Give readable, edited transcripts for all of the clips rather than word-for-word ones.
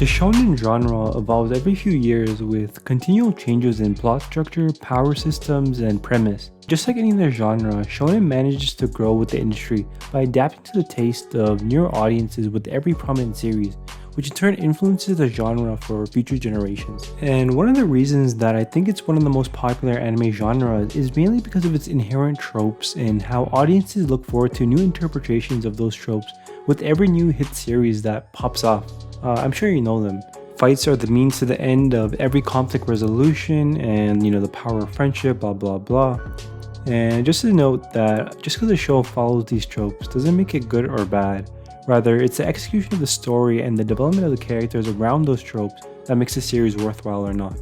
The shonen genre evolves every few years with continual changes in plot structure, power systems, and premise. Just like any other genre, shonen manages to grow with the industry by adapting to the taste of newer audiences with every prominent series, which in turn influences the genre for future generations. And one of the reasons that I think it's one of the most popular anime genres is mainly because of its inherent tropes and how audiences look forward to new interpretations of those tropes with every new hit series that pops off. I'm sure you know them. Fights are the means to the end of every conflict resolution, and the power of friendship, blah blah blah. And just to note that just because a show follows these tropes doesn't make it good or bad. Rather, it's the execution of the story and the development of the characters around those tropes that makes the series worthwhile or not.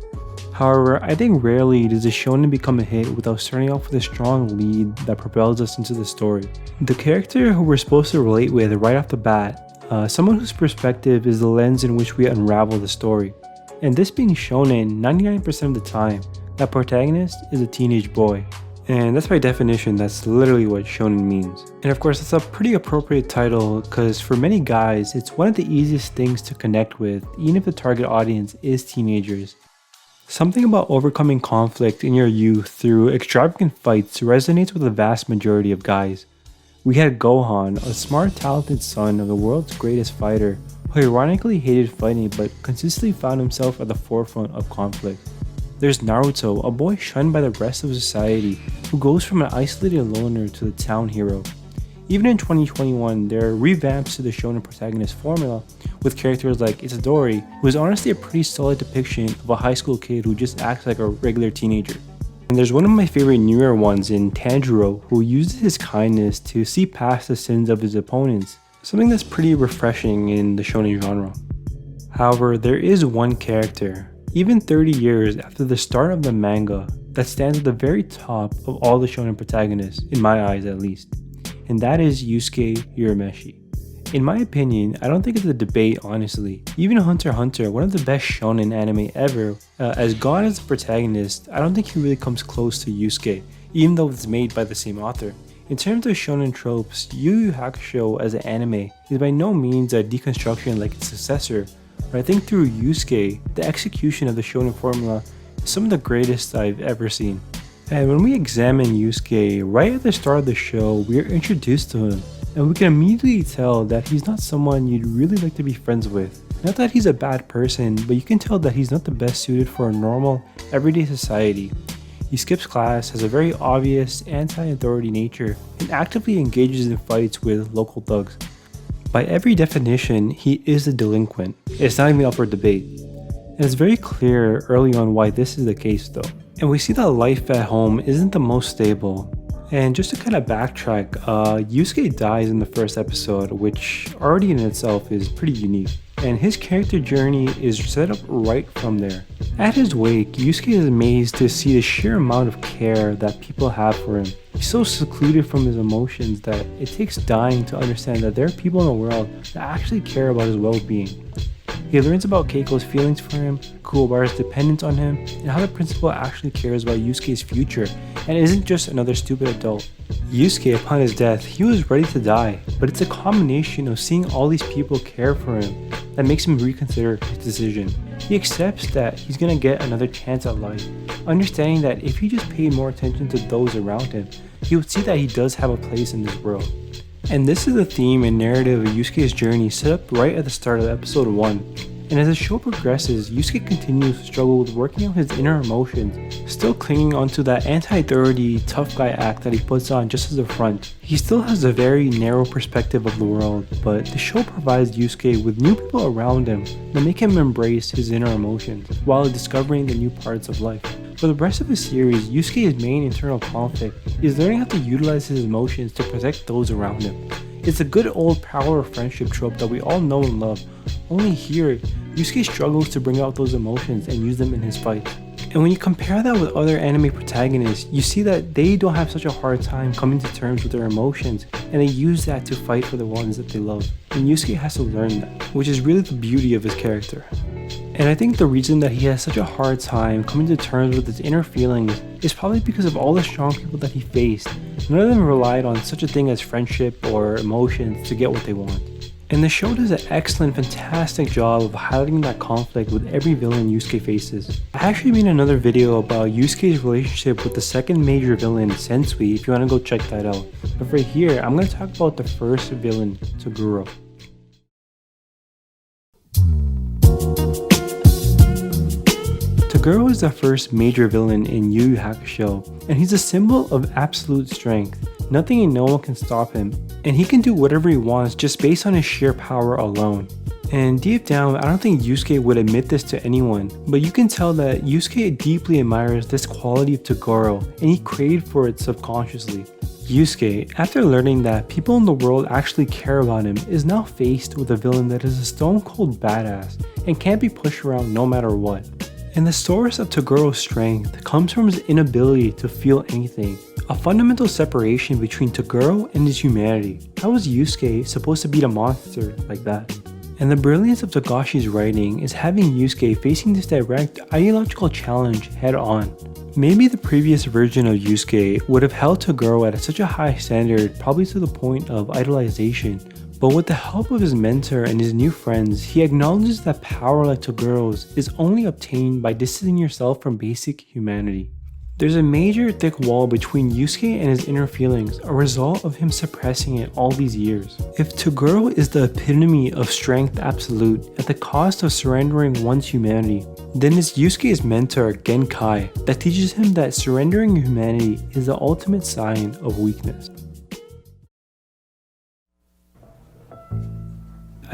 However, I think rarely does a shonen become a hit without starting off with a strong lead that propels us into the story. The character who we're supposed to relate with right off the bat, someone whose perspective is the lens in which we unravel the story. And this being shonen, 99% of the time, that protagonist is a teenage boy. And that's by definition, that's literally what shonen means. And of course, that's a pretty appropriate title because for many guys, it's one of the easiest things to connect with, even if the target audience is teenagers. Something about overcoming conflict in your youth through extravagant fights resonates with the vast majority of guys. We had Gohan, a smart, talented son of the world's greatest fighter, who ironically hated fighting but consistently found himself at the forefront of conflict. There's Naruto, a boy shunned by the rest of society, who goes from an isolated loner to the town hero. Even in 2021, there are revamps to the shonen protagonist formula with characters like Itadori, who is honestly a pretty solid depiction of a high school kid who just acts like a regular teenager. And there's one of my favorite newer ones in Tanjiro, who uses his kindness to see past the sins of his opponents, something that's pretty refreshing in the shonen genre. However, there is one character, even 30 years after the start of the manga, that stands at the very top of all the shonen protagonists, in my eyes at least, and that is Yusuke Urameshi. In my opinion, I don't think it's a debate, honestly. Even Hunter x Hunter, one of the best shonen anime ever, as God as the protagonist, I don't think he really comes close to Yusuke, even though it's made by the same author. In terms of shonen tropes, Yu Yu Hakusho as an anime is by no means a deconstruction like its successor, but I think through Yusuke, the execution of the shonen formula is some of the greatest I've ever seen. And when we examine Yusuke, right at the start of the show, we are introduced to him, and we can immediately tell that he's not someone you'd really like to be friends with. Not that he's a bad person, but you can tell that he's not the best suited for a normal, everyday society. He skips class, has a very obvious anti-authority nature, and actively engages in fights with local thugs. By every definition, he is a delinquent. It's not even up for debate. And it's very clear early on why this is the case though. And we see that life at home isn't the most stable. And just to kind of backtrack, Yusuke dies in the first episode, which already in itself is pretty unique. And his character journey is set up right from there. At his wake, Yusuke is amazed to see the sheer amount of care that people have for him. He's so secluded from his emotions that it takes dying to understand that there are people in the world that actually care about his well-being. He learns about Keiko's feelings for him, Kuwabara's dependence on him, and how the principal actually cares about Yusuke's future and isn't just another stupid adult. Yusuke, upon his death, he was ready to die, but it's a combination of seeing all these people care for him that makes him reconsider his decision. He accepts that he's gonna get another chance at life, understanding that if he just paid more attention to those around him, he would see that he does have a place in this world. And this is the theme and narrative of Yusuke's journey set up right at the start of episode 1. And as the show progresses, Yusuke continues to struggle with working out his inner emotions, still clinging onto that anti-authority tough guy act that he puts on just as a front. He still has a very narrow perspective of the world, but the show provides Yusuke with new people around him that make him embrace his inner emotions while discovering the new parts of life. For the rest of the series, Yusuke's main internal conflict is learning how to utilize his emotions to protect those around him. It's a good old power of friendship trope that we all know and love, only here, Yusuke struggles to bring out those emotions and use them in his fight. And when you compare that with other anime protagonists, you see that they don't have such a hard time coming to terms with their emotions, and they use that to fight for the ones that they love. And Yusuke has to learn that, which is really the beauty of his character. And I think the reason that he has such a hard time coming to terms with his inner feelings is probably because of all the strong people that he faced. None of them relied on such a thing as friendship or emotions to get what they want. And the show does an excellent, fantastic job of highlighting that conflict with every villain Yusuke faces. I actually made another video about Yusuke's relationship with the second major villain, Sensui, if you want to go check that out. But for here, I'm going to talk about the first villain, Toguro. Toguro is the first major villain in Yu Yu Hakusho, and he's a symbol of absolute strength. Nothing and no one can stop him, and he can do whatever he wants just based on his sheer power alone. And deep down, I don't think Yusuke would admit this to anyone, but you can tell that Yusuke deeply admires this quality of Toguro, and he craved for it subconsciously. Yusuke, after learning that people in the world actually care about him, is now faced with a villain that is a stone-cold badass and can't be pushed around no matter what. And the source of Togoro's strength comes from his inability to feel anything, a fundamental separation between Toguro and his humanity. How is Yusuke supposed to beat a monster like that? And the brilliance of Togashi's writing is having Yusuke facing this direct ideological challenge head on. Maybe the previous version of Yusuke would have held Toguro at such a high standard, probably to the point of idolization. But with the help of his mentor and his new friends, he acknowledges that power like Togoro's is only obtained by distancing yourself from basic humanity. There's a major thick wall between Yusuke and his inner feelings, a result of him suppressing it all these years. If Toguro is the epitome of strength absolute at the cost of surrendering one's humanity, then it's Yusuke's mentor Genkai that teaches him that surrendering your humanity is the ultimate sign of weakness.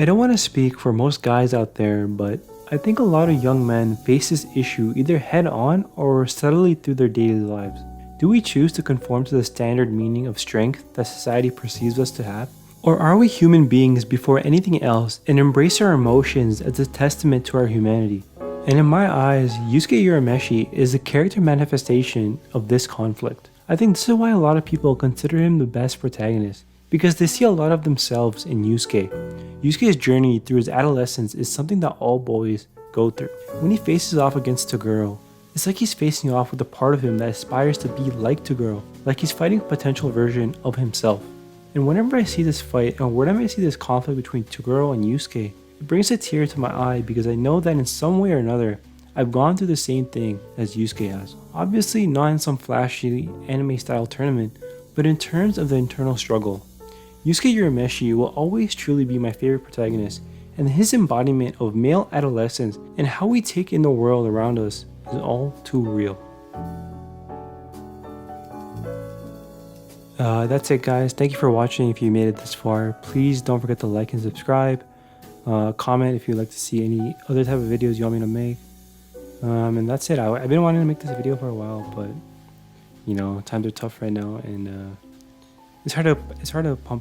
I don't want to speak for most guys out there, but I think a lot of young men face this issue either head on or subtly through their daily lives. Do we choose to conform to the standard meaning of strength that society perceives us to have? Or are we human beings before anything else and embrace our emotions as a testament to our humanity? And in my eyes, Yusuke Urameshi is the character manifestation of this conflict. I think this is why a lot of people consider him the best protagonist, because they see a lot of themselves in Yusuke. Yusuke's journey through his adolescence is something that all boys go through. When he faces off against Toguro, it's like he's facing off with a part of him that aspires to be like Toguro, like he's fighting a potential version of himself. And whenever I see this fight, and whenever I see this conflict between Toguro and Yusuke, it brings a tear to my eye because I know that in some way or another, I've gone through the same thing as Yusuke has. Obviously not in some flashy anime style tournament, but in terms of the internal struggle. Yusuke Urameshi will always truly be my favorite protagonist, and his embodiment of male adolescence and how we take in the world around us is all too real. That's it guys, thank you for watching. If you made it this far, please don't forget to like and subscribe. Comment if you'd like to see any other type of videos you want me to make. And that's it. I've been wanting to make this video for a while, but you know, times are tough right now, and it's hard to pump